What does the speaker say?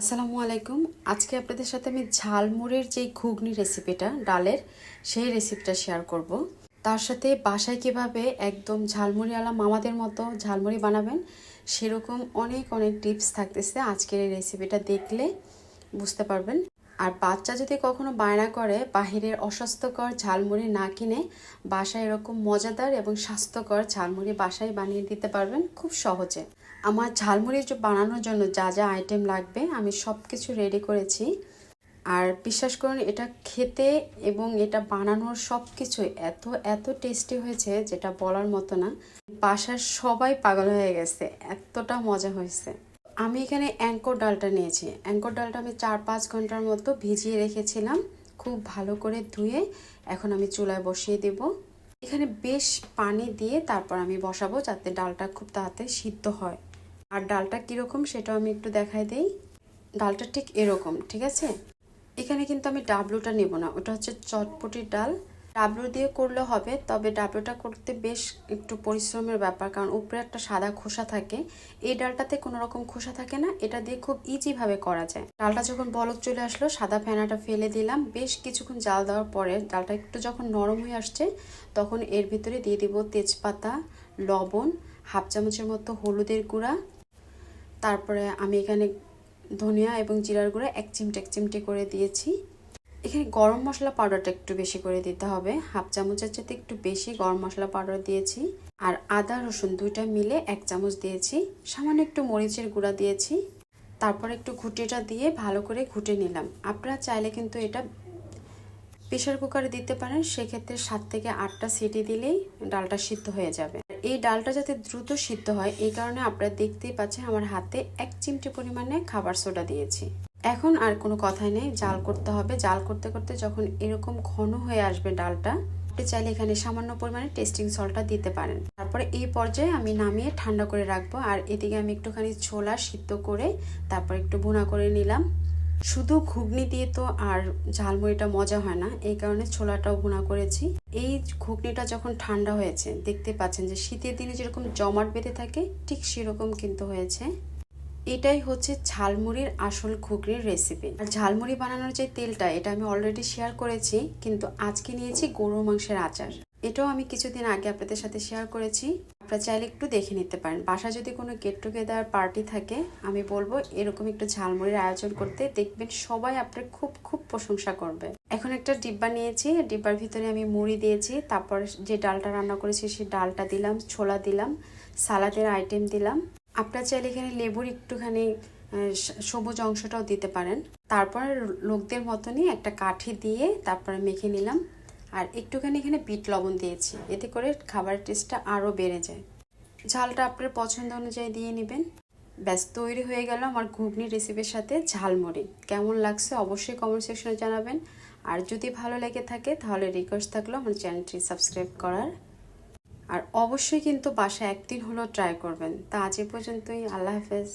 আসসালামু আলাইকুম। আজকে আপনাদের সাথে আমি ঝালমুড়ির যেই ঘুগনি রেসিপিটা ডালের সেই রেসিপিটা শেয়ার করব। তার সাথে বাসায় কিভাবে একদম ঝালমুড়িওয়ালা মামাদের মতো ঝালমুড়ি বানাবেন সেরকম অনেক অনেক টিপস থাকতেছে আজকের এই রেসিপিটা দেখলে বুঝতে পারবেন। আর বাচ্চা যদি কখনো বায়না করে বাহিরের অস্বাস্থ্যকর ঝালমুড়ি না কিনে বাসায় এরকম মজাদার এবং স্বাস্থ্যকর ঝালমুড়ি বাসায় বানিয়ে দিতে পারবেন খুব সহজে। আমার ঝালমুড়ি বানানোর জন্য যা যা আইটেম লাগবে আমি সব কিছু রেডি করেছি। আর বিশ্বাস করুন এটা খেতে এবং এটা বানানোর সব কিছুই এত এত টেস্টি হয়েছে যেটা বলার মতো না। বাসার সবাই পাগল হয়ে গেছে, এতটা মজা হয়েছে। আমি এখানে অ্যাঙ্কর ডালটা নিয়েছি। অ্যাঙ্কর ডালটা আমি 4-5 ঘন্টার মতো ভিজিয়ে রেখেছিলাম, খুব ভালো করে ধুয়ে এখন আমি চুলায় বসিয়ে দেব। এখানে বেশ পানি দিয়ে তারপর আমি বসাবো যাতে ডালটা খুব তাড়াতাড়ি সিদ্ধ হয়। আর ডালটা কীরকম সেটাও আমি একটু দেখাই দেই। ডালটা ঠিক এরকম, ঠিক আছে। এখানে কিন্তু আমি ডাবলুটা নেব না, ওটা হচ্ছে চটপটির ডাল। ডাবলু দিয়ে করলে হবে, তবে ডাবলুটা করতে বেশ একটু পরিশ্রমের ব্যাপার, কারণ উপরে একটা সাদা খোসা থাকে। এই ডালটাতে কোনো রকম খোসা থাকে না, এটা দিয়ে খুব ইজিভাবে করা যায়। ডালটা যখন বলক চলে আসলো সাদা ফেনাটা ফেলে দিলাম। বেশ কিছুক্ষণ জাল দেওয়ার পরে ডালটা একটু যখন নরম হয়ে আসছে তখন এর ভিতরে দিয়ে দিব তেজপাতা, লবণ, হাফ চামচের মতো হলুদের গুঁড়া, তারপরে আমি এখানে ধনিয়া এবং জিরার গুঁড়া এক চিমটে করে দিয়েছি। এখানে গরম মশলা পাউডারটা একটু বেশি করে দিতে হবে, হাফ চামচের চাইতে একটু বেশি গরম মশলা পাউডার দিয়েছি। আর আদা রসুন দুইটা মিলে 1 চামচ দিয়েছি। সামান্য একটু মরিচের গুঁড়া দিয়েছি। তারপর একটু ঘুটিটা দিয়ে ভালো করে ঘুটে নিলাম। আপনারা চাইলে কিন্তু এটা প্রেশার কুকারে দিতে পারেন, সেক্ষেত্রে 7 থেকে 8টা সিটি দিলেই ডালটা সিদ্ধ হয়ে যাবে। এই ডালটা যাতে দ্রুত সিদ্ধ হয় এই কারণে আপনারা দেখতেই পাচ্ছেন আমার হাতে 1 চিমটি পরিমাণে খাবার সোডা দিয়েছি। এখন আর কোনো কথাই নেই, জাল করতে হবে। জাল করতে করতে যখন এরকম ঘন হয়ে আসবে ডালটা, আপনি চাইলে এখানে সামান্য পরিমাণে টেস্টিং সল্টটা দিতে পারেন। তারপরে এই পর্যায়ে আমি নামিয়ে ঠান্ডা করে রাখবো। আর এদিকে আমি একটুখানি ছোলা সিদ্ধ করে তারপর একটু ভুনা করে নিলাম। শুধু ঘুগনি দিয়ে তো আর ঝালমুড়িটা মজা হয় না, এই কারণে ছোলাটাও ভুনা করেছি। এই ঘুগনিটা যখন ঠান্ডা হয়েছে দেখতে পাচ্ছেন যে শীতের দিনে যেরকম জমাট বেঁধে থাকে ঠিক সেরকম কিন্তু হয়েছে। এটাই হচ্ছে ঝালমুড়ির আসল ঘুগনির রেসিপি। আর ঝালমুড়ি বানানোর যে তেলটা এটা আমি অলরেডি শেয়ার করেছি, কিন্তু আজকে নিয়েছি গরুর মাংসের আচার। এটাও আমি কিছুদিন আগে আপনাদের সাথে শেয়ার করেছি, আপনারা চাইলে একটু দেখে নিতে পারেন। বাসায় যদি কোনো গেট টুগেদার পার্টি থাকে আমি বলবো এরকম একটু ঝালমুড়ির আয়োজন করতে, দেখবেন সবাই আপনার খুব খুব প্রশংসা করবে। এখন একটা ডিব্বা নিয়েছি, ডিব্বার ভিতরে আমি মুড়ি দিয়েছি, তারপর যে ডালটা রান্না করেছি সেই ডালটা দিলাম, ছোলা দিলাম, সালাদের আইটেম দিলাম। আপনারা চাইলে এখানে লেবুর একটুখানি সবুজ অংশটাও দিতে পারেন। তারপর লোকদের মতনই একটা কাঠি দিয়ে তারপরে মেখে নিলাম। আর একটুখানি এখানে বিট লবণ দিয়েছি, এতে করে খাবারের টেস্টটা আরও বেড়ে যায়। ঝালটা আপনার পছন্দ অনুযায়ী দিয়ে নেবেন। ব্যাস তৈরি হয়ে গেল আমার ঘুগনি রেসিপির সাথে ঝালমুড়ি। কেমন লাগছে অবশ্যই কমেন্ট সেকশনে জানাবেন। আর যদি ভালো লেগে থাকে তাহলে রিকোয়েস্ট থাকলো আমার চ্যানেলটি সাবস্ক্রাইব করার। আর অবশ্যই কিন্তু বাসায় একদিন হলেও ট্রাই করবেন। তা আজ এ পর্যন্তই, আল্লাহ হাফেজ।